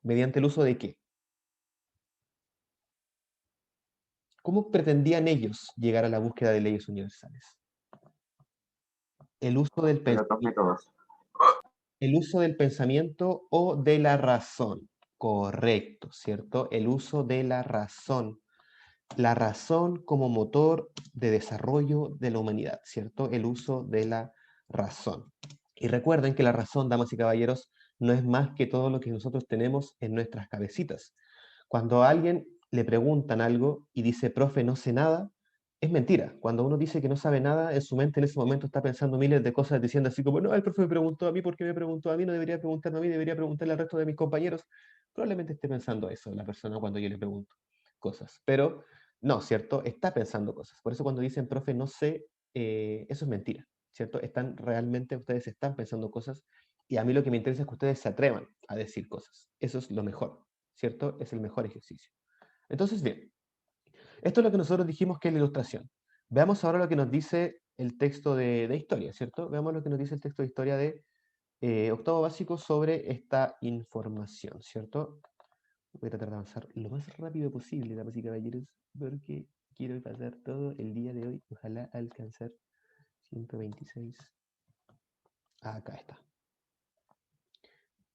¿Mediante el uso de qué? ¿Cómo pretendían ellos llegar a la búsqueda de leyes universales? El uso del De los pensamiento. métodos. El uso del pensamiento o de la razón. Correcto, ¿cierto? El uso de la razón. La razón como motor de desarrollo de la humanidad, ¿cierto? El uso de la razón. Y recuerden que la razón, damas y caballeros, no es más que todo lo que nosotros tenemos en nuestras cabecitas. Cuando a alguien le preguntan algo y dice, profe, no sé nada, es mentira. Cuando uno dice que no sabe nada, en su mente en ese momento está pensando miles de cosas, diciendo así como, no, el profe me preguntó a mí, ¿por qué me preguntó a mí? No debería preguntarme a mí, debería preguntarle al resto de mis compañeros. Probablemente esté pensando eso la persona cuando yo le pregunto cosas. Pero no, ¿cierto? Está pensando cosas. Por eso cuando dicen, profe, no sé, eso es mentira, ¿cierto? Están realmente, ustedes están pensando cosas y a mí lo que me interesa es que ustedes se atrevan a decir cosas. Eso es lo mejor, ¿cierto? Es el mejor ejercicio. Entonces, bien, esto es lo que nosotros dijimos que es la ilustración. Veamos ahora lo que nos dice el texto de historia, ¿cierto? Veamos lo que nos dice el texto de historia de octavo básico sobre esta información, ¿cierto? Voy a tratar de avanzar lo más rápido posible, damas y caballeros, porque quiero pasar todo el día de hoy. Ojalá alcanzar 126. Acá está.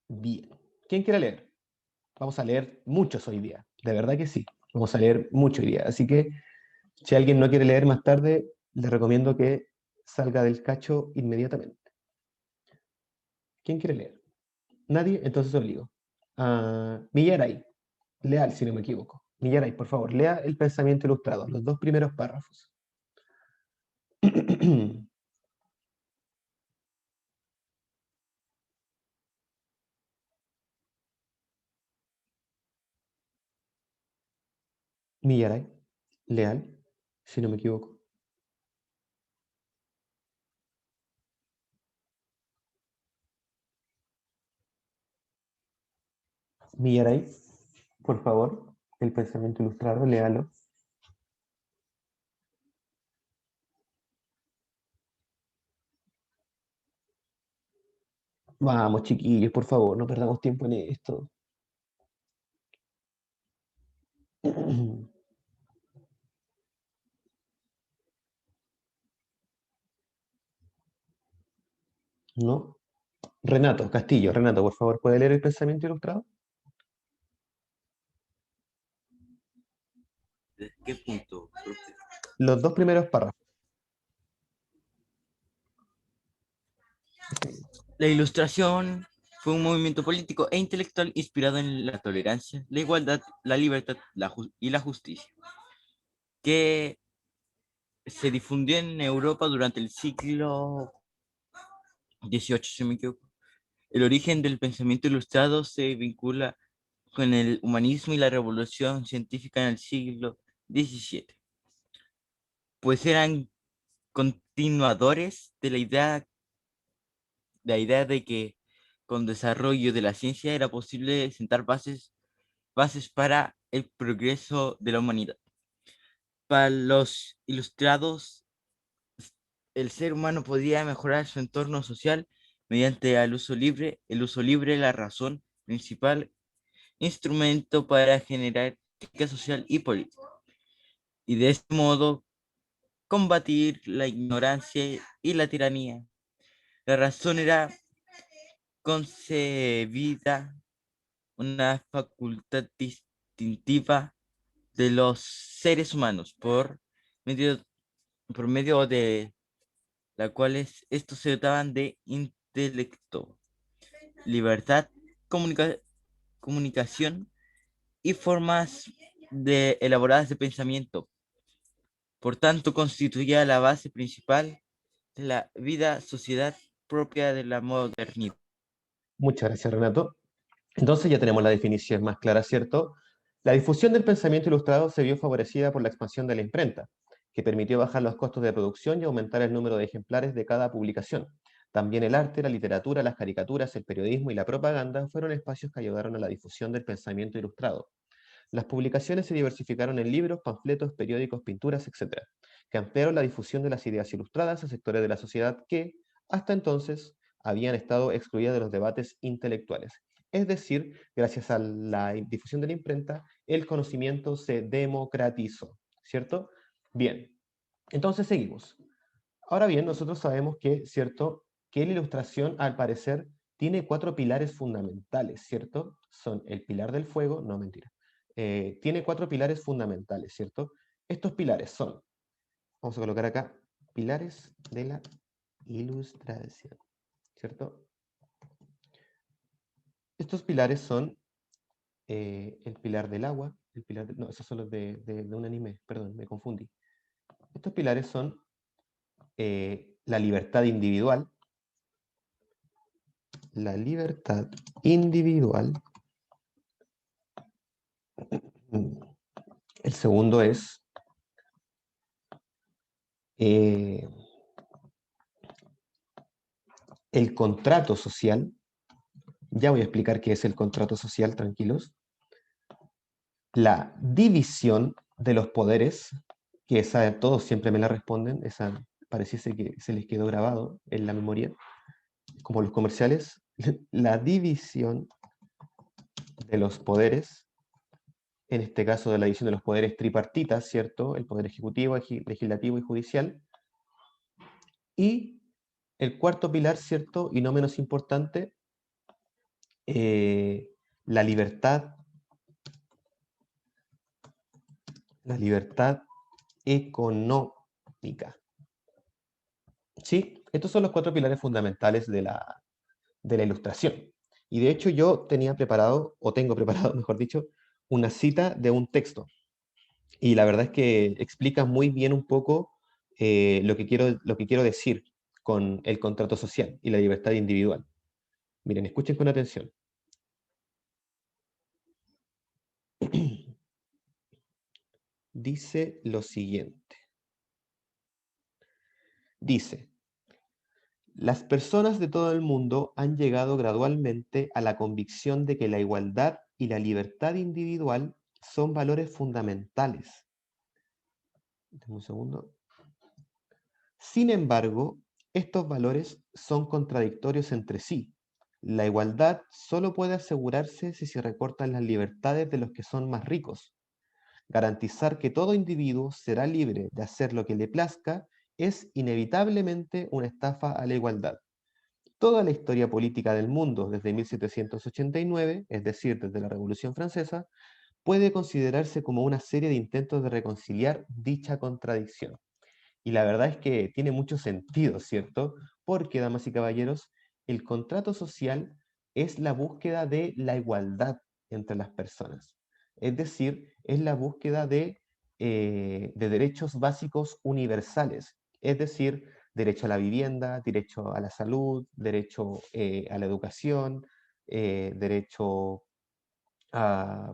Bien. ¿Quién quiere leer? Vamos a leer muchos hoy día. De verdad que sí. Vamos a leer mucho hoy día. Así que si alguien no quiere leer más tarde, le recomiendo que salga del cacho inmediatamente. ¿Quién quiere leer? ¿Nadie? Entonces obligo. Millaray. Leal, si no me equivoco. Millaray, por favor, lea el pensamiento ilustrado, los dos primeros párrafos. Millaray, Leal, si no me equivoco. Millaray, por favor, el pensamiento ilustrado, léalo. Vamos, chiquillos, por favor, no perdamos tiempo en esto. ¿No? Renato Castillo, Renato, por favor, ¿puede leer el pensamiento ilustrado? ¿De qué punto, profe? Los dos primeros párrafos. La Ilustración fue un movimiento político e intelectual inspirado en la tolerancia, la igualdad, la libertad y la justicia, que se difundió en Europa durante el siglo XVIII, si no me equivoco. El origen del pensamiento ilustrado se vincula con el humanismo y la revolución científica en el siglo XVII, pues eran continuadores de la idea de que con desarrollo de la ciencia era posible sentar bases para el progreso de la humanidad. Para los ilustrados, el ser humano podía mejorar su entorno social mediante el uso libre, la razón principal instrumento para generar ética social y política, y de este modo combatir la ignorancia y la tiranía. La razón era concebida una facultad distintiva de los seres humanos medio, por medio de la cual estos se dotaban de intelecto, libertad, comunicación y formas elaboradas de pensamiento. Por tanto, constituía la base principal de la vida sociedad propia de la modernidad. Muchas gracias, Renato. Entonces ya tenemos la definición más clara, ¿cierto? La difusión del pensamiento ilustrado se vio favorecida por la expansión de la imprenta, que permitió bajar los costos de producción y aumentar el número de ejemplares de cada publicación. También el arte, la literatura, las caricaturas, el periodismo y la propaganda fueron espacios que ayudaron a la difusión del pensamiento ilustrado. Las publicaciones se diversificaron en libros, panfletos, periódicos, pinturas, etc., que ampliaron la difusión de las ideas ilustradas a sectores de la sociedad que, hasta entonces, habían estado excluidas de los debates intelectuales. Es decir, gracias a la difusión de la imprenta, el conocimiento se democratizó, ¿cierto? Bien, entonces seguimos. Ahora bien, nosotros sabemos que, ¿cierto? Que la ilustración, al parecer, tiene 4 pilares fundamentales, ¿cierto? Son el pilar del fuego, no mentira. Tiene 4 pilares fundamentales, ¿cierto? Estos pilares son, vamos a colocar acá, pilares de la ilustración, ¿cierto? Estos pilares son el pilar del agua, no, esos son los de un anime, perdón, me confundí. Estos pilares son la libertad individual, la libertad individual. El segundo es eh, el contrato social. Ya voy a explicar qué es el contrato social, tranquilos. La división de los poderes, que esa todos siempre me la responden, esa pareciese que se les quedó grabado en la memoria, como los comerciales. La división de los poderes, en este caso de la división de los poderes tripartitas, ¿cierto? El poder ejecutivo, legislativo y judicial. Y el cuarto pilar, ¿cierto? Y no menos importante, eh, la libertad, la libertad económica. ¿Sí? Estos son los 4 pilares fundamentales de la ilustración. Y de hecho yo tenía preparado, o tengo preparado, mejor dicho, una cita de un texto. Y la verdad es que explica muy bien un poco lo que quiero decir con el contrato social y la libertad individual. Miren, escuchen con atención. Dice lo siguiente. Dice, las personas de todo el mundo han llegado gradualmente a la convicción de que la igualdad y la libertad individual son valores fundamentales. Dame un segundo. Sin embargo, estos valores son contradictorios entre sí. La igualdad solo puede asegurarse si se recortan las libertades de los que son más ricos. Garantizar que todo individuo será libre de hacer lo que le plazca es inevitablemente una estafa a la igualdad. Toda la historia política del mundo desde 1789, es decir, desde la Revolución Francesa, puede considerarse como una serie de intentos de reconciliar dicha contradicción. Y la verdad es que tiene mucho sentido, ¿cierto? Porque, damas y caballeros, el contrato social es la búsqueda de la igualdad entre las personas. Es decir, es la búsqueda de derechos básicos universales. Es decir, derecho a la vivienda, derecho a la salud, derecho a la educación, derecho a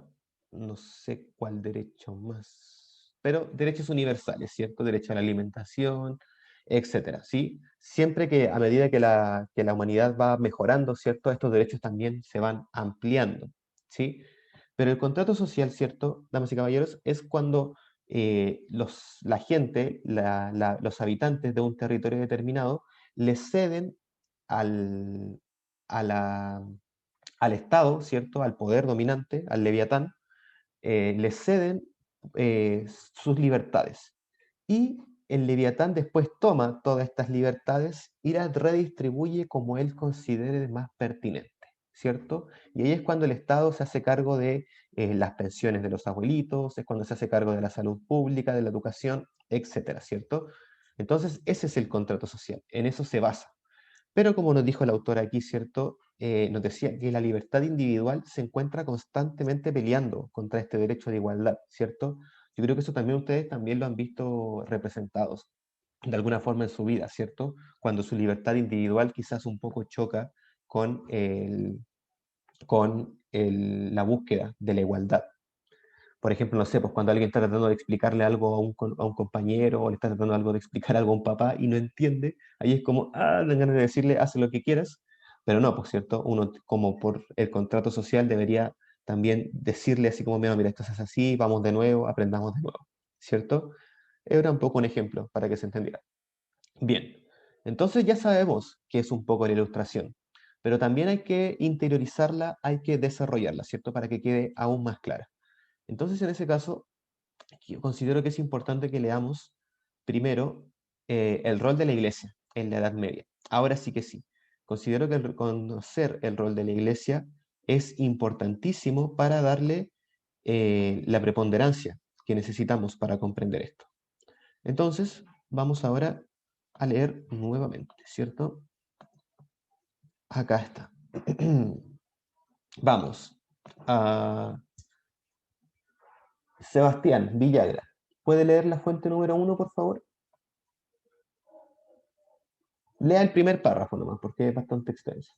no sé cuál derecho más, pero derechos universales, ¿cierto? Derecho a la alimentación, etcétera, ¿sí? Siempre que a medida que la humanidad va mejorando, ¿cierto? Estos derechos también se van ampliando, ¿sí? Pero el contrato social, ¿cierto? Damas y caballeros, es cuando la gente, los habitantes de un territorio determinado, le ceden al, a la, al Estado, ¿cierto? Al poder dominante, al leviatán, le ceden sus libertades. Y el leviatán después toma todas estas libertades y las redistribuye como él considere más pertinente, ¿cierto? Y ahí es cuando el Estado se hace cargo de las pensiones de los abuelitos, es cuando se hace cargo de la salud pública, de la educación, etcétera, ¿cierto? Entonces, ese es el contrato social, en eso se basa. Pero como nos dijo el autor aquí, ¿cierto? Nos decía que la libertad individual se encuentra constantemente peleando contra este derecho de igualdad, ¿cierto? Yo creo que eso también ustedes también lo han visto representados de alguna forma en su vida, ¿cierto? Cuando su libertad individual quizás un poco choca con, la búsqueda de la igualdad. Por ejemplo, no sé, pues cuando alguien está tratando de explicarle algo a un compañero o le está tratando algo de explicar algo a un papá y no entiende, ahí es como, dan ganas de decirle, haz lo que quieras, pero no, pues cierto, uno como por el contrato social debería también decirle así como, mira, esto es así, vamos de nuevo, aprendamos de nuevo, ¿cierto? Era un poco un ejemplo para que se entendiera. Bien, entonces ya sabemos qué es un poco la ilustración. pero también hay que interiorizarla, hay que desarrollarla, ¿cierto? Para que quede aún más clara. Entonces, en ese caso, yo considero que es importante que leamos primero el rol de la Iglesia en la Edad Media. Ahora sí que sí. Considero que conocer el rol de la Iglesia es importantísimo para darle la preponderancia que necesitamos para comprender esto. Entonces, vamos ahora a leer nuevamente, ¿cierto? Acá está. Vamos a Sebastián Villagra. ¿Puede leer la fuente número 1, por favor? Lea el primer párrafo nomás, porque es bastante extenso.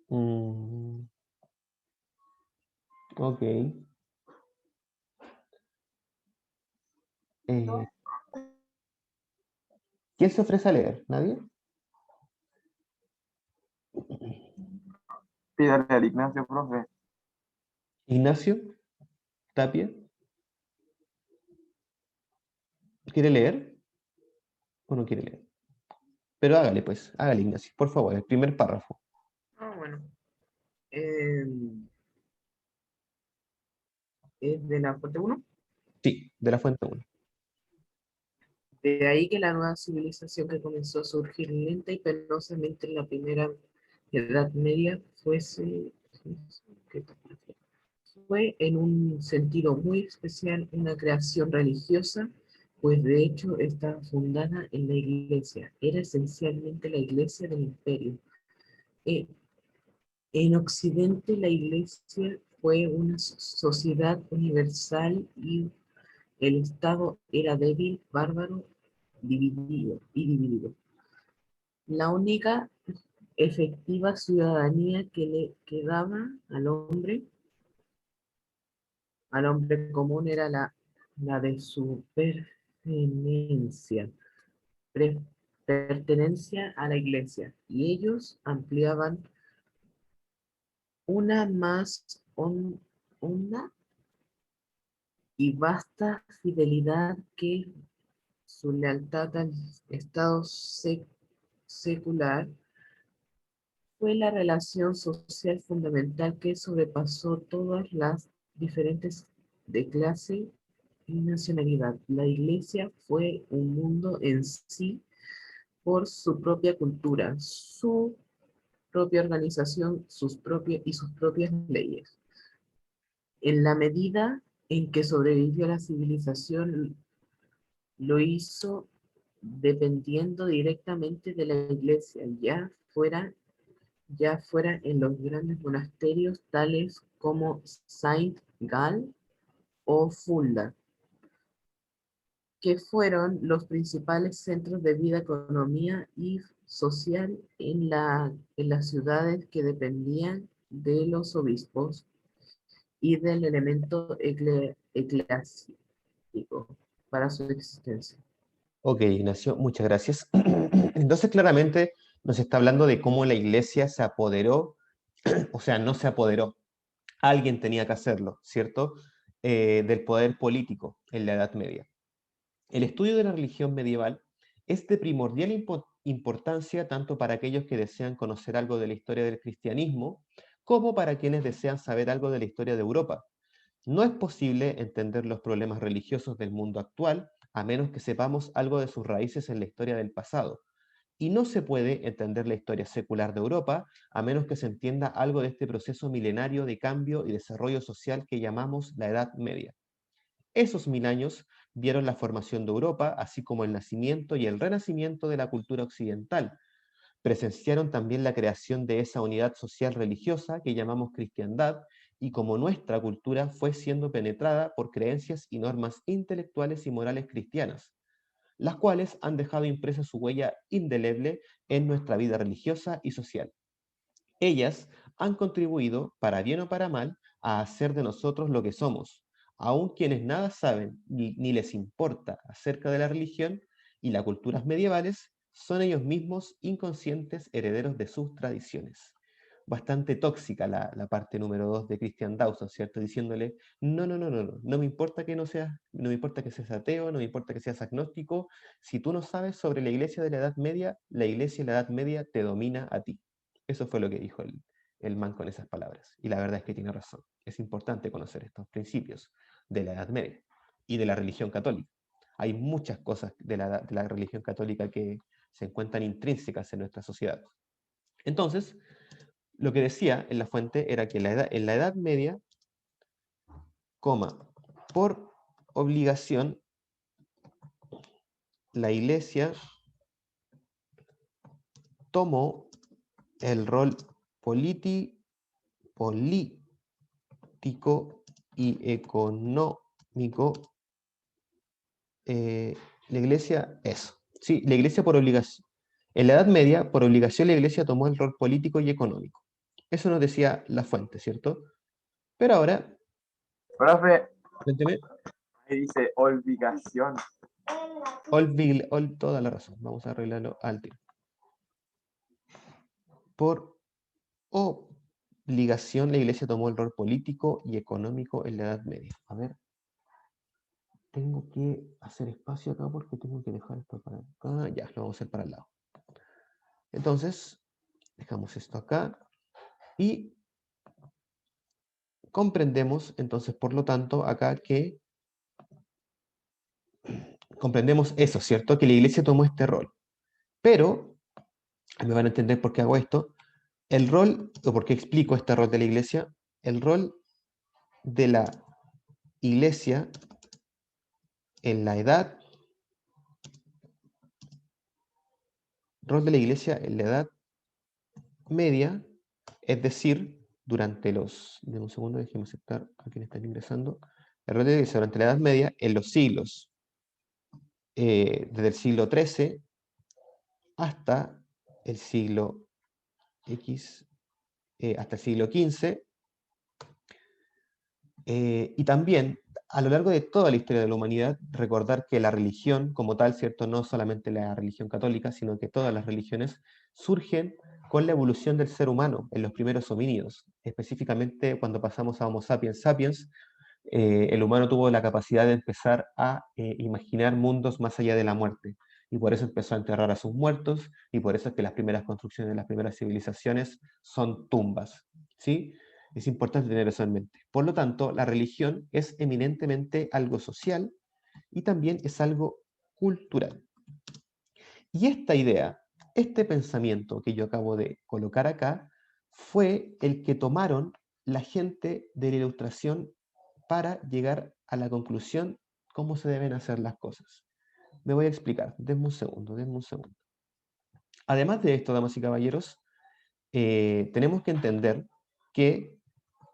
Mm, ok. Eh, ¿Quién se ofrece a leer? ¿Nadie? Pídale al Ignacio, profe. ¿Ignacio Tapia? ¿Quiere leer o no quiere leer? Pero hágale pues, hágale Ignacio, por favor, el primer párrafo. Bueno. Es de la fuente 1. Sí, de la fuente 1. De ahí que la nueva civilización que comenzó a surgir lenta y penosamente en la primera Edad Media fue en un sentido muy especial una creación religiosa, pues de hecho estaba fundada en la iglesia. Era esencialmente la iglesia del imperio. Eh, En Occidente la iglesia fue una sociedad universal y el Estado era débil, bárbaro, dividido. La única efectiva ciudadanía que le quedaba al hombre común era la de su pre- pertenencia a la iglesia, y ellos ampliaban una más honda y vasta fidelidad que su lealtad al Estado secular. Fue la relación social fundamental que sobrepasó todas las diferentes de clase y nacionalidad. La iglesia fue un mundo en sí por su propia cultura, su propia organización, sus propias leyes. En la medida en que sobrevivió la civilización, lo hizo dependiendo directamente de la iglesia, ya fuera en los grandes monasterios tales como Saint Gall o Fulda, que fueron los principales centros de vida, economía y social en las ciudades que dependían de los obispos y del elemento eclesiástico para su existencia. Ok, Ignacio, muchas gracias. Entonces, claramente nos está hablando de cómo la iglesia se apoderó, o sea, no se apoderó. Alguien tenía que hacerlo, ¿cierto? Del poder político en la Edad Media. El estudio de la religión medieval es de primordial importancia tanto para aquellos que desean conocer algo de la historia del cristianismo, como para quienes desean saber algo de la historia de Europa. No es posible entender los problemas religiosos del mundo actual a menos que sepamos algo de sus raíces en la historia del pasado. Y no se puede entender la historia secular de Europa a menos que se entienda algo de este proceso milenario de cambio y desarrollo social que llamamos la Edad Media. Esos 1000 años vieron la formación de Europa, así como el nacimiento y el renacimiento de la cultura occidental. Presenciaron también la creación de esa unidad social religiosa que llamamos cristiandad, y como nuestra cultura fue siendo penetrada por creencias y normas intelectuales y morales cristianas, las cuales han dejado impresa su huella indeleble en nuestra vida religiosa y social. Ellas han contribuido, para bien o para mal, a hacer de nosotros lo que somos. Aun quienes nada saben ni les importa acerca de la religión y las culturas medievales, son ellos mismos inconscientes herederos de sus tradiciones. Bastante tóxica la parte número 2 de Christian Dawson, ¿cierto? Diciéndole, no me importa que no me importa que seas ateo, no me importa que seas agnóstico, si tú no sabes sobre la iglesia de la Edad Media, la iglesia de la Edad Media te domina a ti. Eso fue lo que dijo el man con esas palabras. Y la verdad es que tiene razón. Es importante conocer estos principios de la Edad Media y de la religión católica. Hay muchas cosas de la religión católica que se encuentran intrínsecas en nuestra sociedad. Entonces, lo que decía en la fuente era que en la Edad Media, por obligación, la Iglesia tomó el rol político y económico. La Iglesia, eso. Sí, la Iglesia por obligación. En la Edad Media, por obligación, la Iglesia tomó el rol político y económico. Eso nos decía la fuente, ¿cierto? Pero ahora, Profe, cuénteme, ahí dice obligación. toda la razón. Vamos a arreglarlo al tiro. Por obligación, la Iglesia tomó el rol político y económico en la Edad Media. A ver, tengo que hacer espacio acá porque tengo que dejar esto para acá. Ya, lo vamos a hacer para el lado. Entonces, dejamos esto acá y comprendemos, entonces, por lo tanto, acá que comprendemos eso, ¿cierto? Que la Iglesia tomó este rol. Pero, me van a entender por qué hago esto, el rol, o por qué explico este rol de la Iglesia, el rol de la Iglesia en la Edad Media, es decir, durante los, de un segundo, déjenme aceptar a quienes están ingresando, el rol de la Iglesia durante la Edad Media, en los siglos, desde el siglo XIII hasta el siglo X, hasta el siglo XV, y también a lo largo de toda la historia de la humanidad, recordar que la religión como tal, ¿cierto? No solamente la religión católica, sino que todas las religiones surgen con la evolución del ser humano en los primeros homínidos. Específicamente cuando pasamos a Homo sapiens sapiens, el humano tuvo la capacidad de empezar a imaginar mundos más allá de la muerte. Y por eso empezó a enterrar a sus muertos, y por eso es que las primeras construcciones de las primeras civilizaciones son tumbas, ¿sí? Es importante tener eso en mente. Por lo tanto, la religión es eminentemente algo social y también es algo cultural. Y esta idea, este pensamiento que yo acabo de colocar acá, fue el que tomaron la gente de la Ilustración para llegar a la conclusión cómo se deben hacer las cosas. Me voy a explicar, denme un segundo. Además de esto, damas y caballeros, tenemos que entender que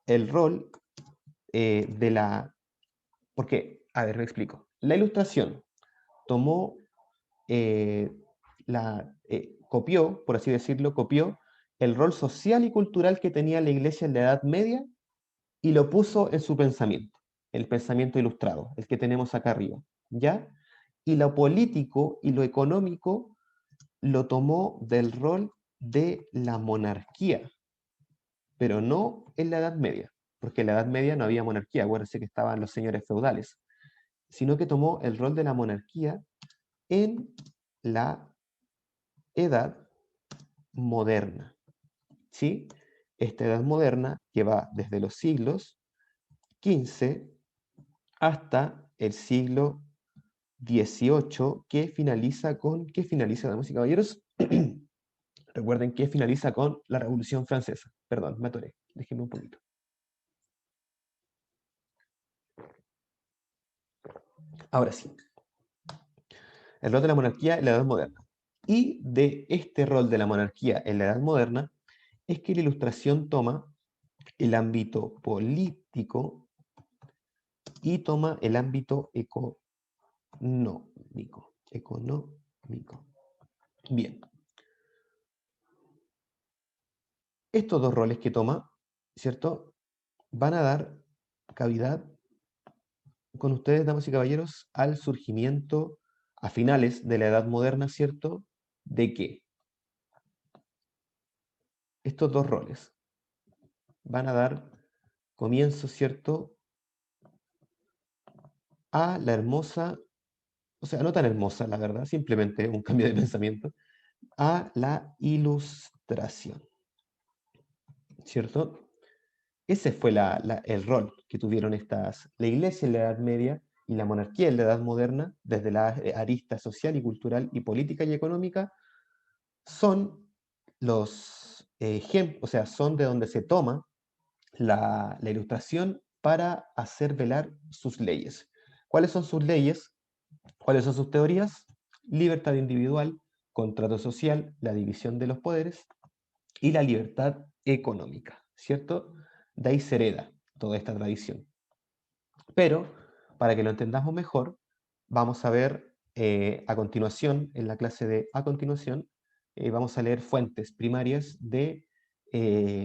el rol de la... Porque, a ver, me explico. La Ilustración tomó, copió, por así decirlo, copió el rol social y cultural que tenía la Iglesia en la Edad Media y lo puso en su pensamiento, el pensamiento ilustrado, el que tenemos acá arriba, ¿ya? Y lo político y lo económico lo tomó del rol de la monarquía, pero no en la Edad Media, porque en la Edad Media no había monarquía, acuérdense que estaban los señores feudales, sino que tomó el rol de la monarquía en la Edad Moderna, ¿sí? Esta Edad Moderna que va desde los siglos XV hasta el siglo XVIII, que finaliza con, ¿qué finaliza, damas y caballeros? Recuerden que finaliza con la Revolución Francesa. Perdón, me atoré, déjenme un poquito. Ahora sí. El rol de la monarquía en la Edad Moderna. Y de este rol de la monarquía en la Edad Moderna es que la Ilustración toma el ámbito político y toma el ámbito económico. Bien. Estos dos roles que toma, ¿cierto? Van a dar cavidad con ustedes, damas y caballeros, al surgimiento a finales de la Edad Moderna, ¿cierto? de que estos dos roles van a dar comienzo, ¿cierto?, a la hermosa, o sea, no tan hermosa, la verdad, simplemente un cambio de pensamiento, a la ilustración, ¿cierto? Ese fue el rol que tuvieron la iglesia en la Edad Media y la monarquía en la Edad Moderna, desde la arista social y cultural y política y económica, son los ejemplos, o sea, son de donde se toma la ilustración para hacer velar sus leyes. ¿Cuáles son sus leyes? ¿Cuáles son sus teorías? Libertad individual, contrato social, la división de los poderes y la libertad económica, ¿cierto? De ahí se hereda toda esta tradición. Pero, para que lo entendamos mejor, vamos a ver a continuación, en la clase de a continuación, vamos a leer fuentes primarias de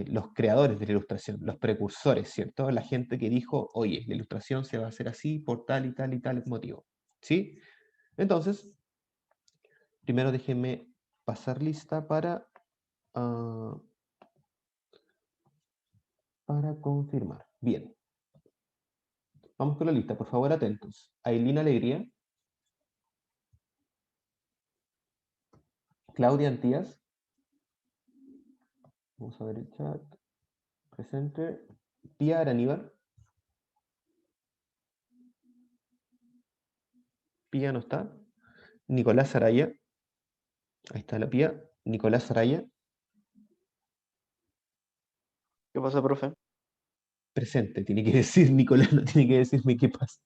los creadores de la ilustración, los precursores, ¿cierto? La gente que dijo, oye, la ilustración se va a hacer así por tal y tal y tal motivo, ¿sí? Entonces, primero déjenme pasar lista ah, para confirmar. Bien. Vamos con la lista, por favor, atentos. Ailina Alegría, Claudia Antías, vamos a ver el chat, presente. Pía Araníbar, Pía no está. Nicolás Araya, ahí está la Pía. Nicolás Araya, ¿Qué pasa, profe? presente, tiene que decir Nicolás, no tiene que decirme qué pasa.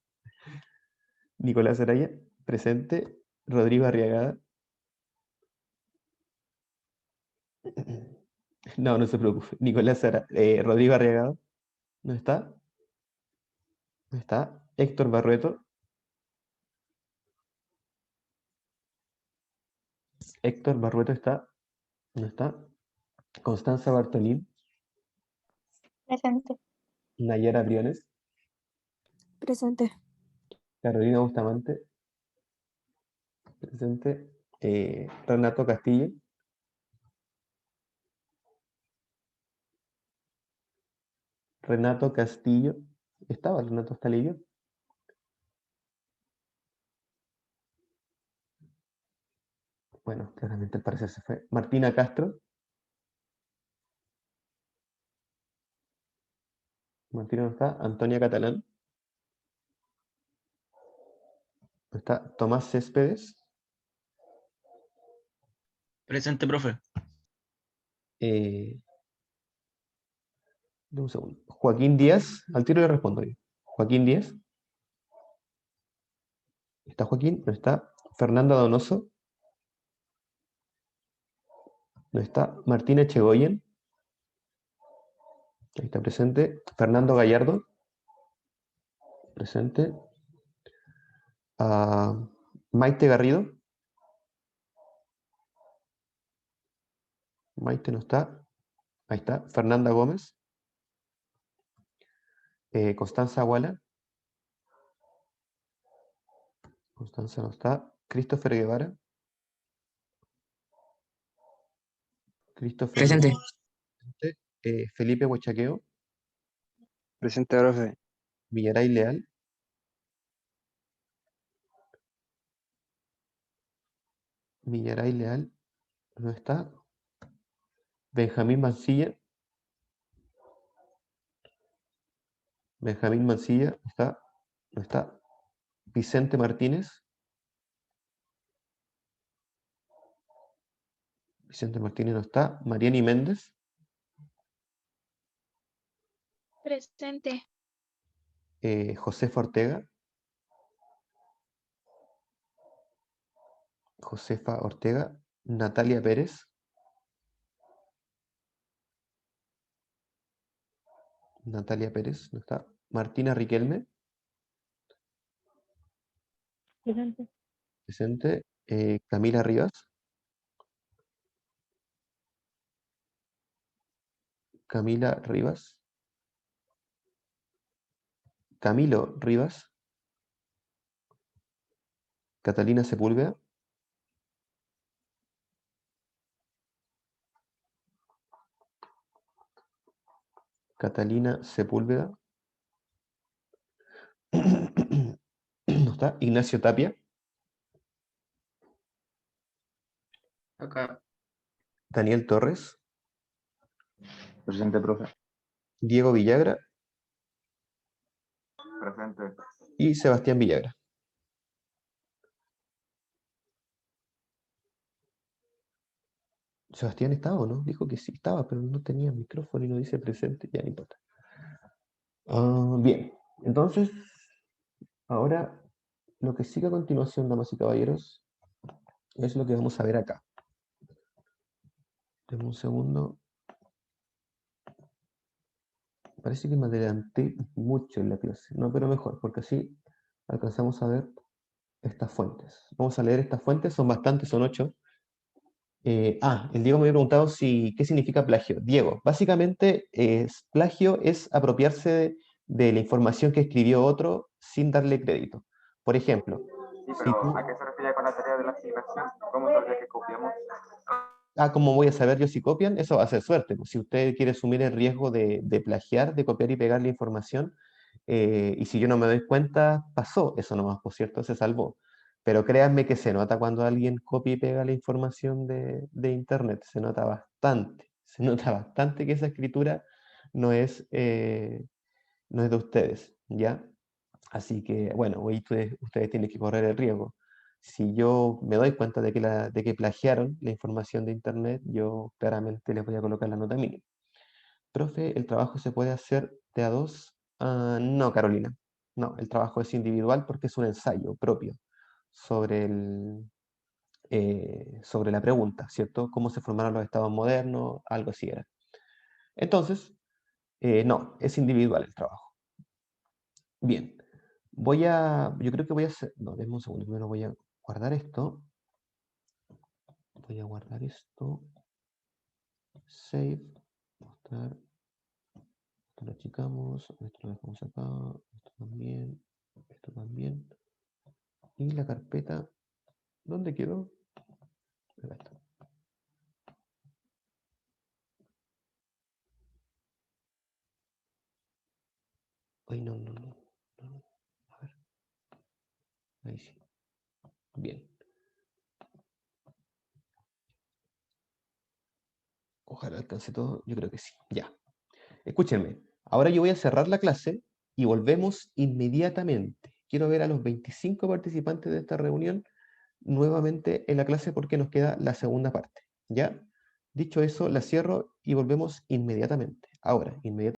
Nicolás Araya, presente. Rodrigo Arriagada. No, no se preocupe. Rodrigo Arriagada, ¿no está? ¿No está? Héctor Barrueto. Héctor Barrueto está. ¿No está? Constanza Bartolín. Presente. Nayara Briones. Presente. Carolina Bustamante. Presente. Renato Castillo. Renato Castillo. ¿Estaba Renato Castillo? Bueno, claramente al parecer se fue. Martina Castro. Martina no está. Antonia Catalán. No está. Tomás Céspedes. Presente, profe. Un segundo. Joaquín Díaz. Al tiro le respondo yo. Joaquín Díaz. ¿Está Joaquín? No está. Fernanda Donoso. No está. Martina Echegoyen. Ahí está presente. Fernando Gallardo. Presente. Maite Garrido. Maite no está. Ahí está. Fernanda Gómez. Constanza Aguala. Constanza no está. Christopher Guevara. Christopher Presente. Presente. Felipe Huachaqueo. Presente, profe. Villaray Leal. Villaray Leal. No está. Benjamín Mancilla. Benjamín Mancilla. ¿Está? No está. Vicente Martínez. Vicente Martínez no está. Mariani Méndez. Presente. Josefa Ortega. Josefa Ortega. Natalia Pérez. Natalia Pérez, no está. Martina Riquelme, Presente. presente. Camila Rivas. Camila Rivas. Camilo Rivas. Catalina Sepúlveda. Catalina Sepúlveda. ¿No está? Ignacio Tapia. Acá. Daniel Torres. Presente, profe. Diego Villagra Presente. y Sebastián Villagra. ¿Sebastián estaba o no? Dijo que sí estaba, pero no tenía micrófono y no dice presente. Ya no importa. Bien, entonces, ahora lo que sigue a continuación, damas y caballeros, es lo que vamos a ver acá. Denme un segundo. Parece que me adelanté mucho en la clase. No, pero mejor, porque así alcanzamos a ver estas fuentes. Vamos a leer estas fuentes, son bastantes, son 8. El Diego me había preguntado qué significa plagio. Diego, básicamente plagio es apropiarse de la información que escribió otro sin darle crédito. Por ejemplo, Sí, si pero tú... ¿a qué se refiere con la teoría de la asignación? ¿Cómo sabría que copiamos? ¿Cómo voy a saber yo si copian? Eso va a ser suerte. Pues, si usted quiere asumir el riesgo de plagiar, de copiar y pegar la información, y si yo no me doy cuenta, pasó eso nomás, por cierto, se salvó. Pero créanme que se nota cuando alguien copia y pega la información de internet, se nota bastante que esa escritura no es, no es de ustedes, ¿ya? Así que, bueno, hoy ustedes tienen que correr el riesgo. Si yo me doy cuenta de que plagiaron la información de internet, yo claramente les voy a colocar la nota mínima. Profe, ¿el trabajo se puede hacer de a dos? No, Carolina. No, el trabajo es individual porque es un ensayo propio sobre, sobre la pregunta, ¿cierto? ¿Cómo se formaron los estados modernos? Algo así era. Entonces, no, es individual el trabajo. Bien, yo creo que voy a hacer, no, denme un segundo, primero voy a guardar esto. Voy a guardar esto. Save, mostrar. Esto lo achicamos, esto lo dejamos acá, esto también. Y la carpeta, ¿dónde quedó? Acá está. Ay, no. A ver. Ahí sí. Bien. Ojalá alcance todo. Yo creo que sí. Ya. Escúchenme. Ahora yo voy a cerrar la clase y volvemos inmediatamente. Quiero ver a los 25 participantes de esta reunión nuevamente en la clase porque nos queda la segunda parte. ¿Ya? Dicho eso, la cierro y volvemos inmediatamente. Ahora, inmediatamente.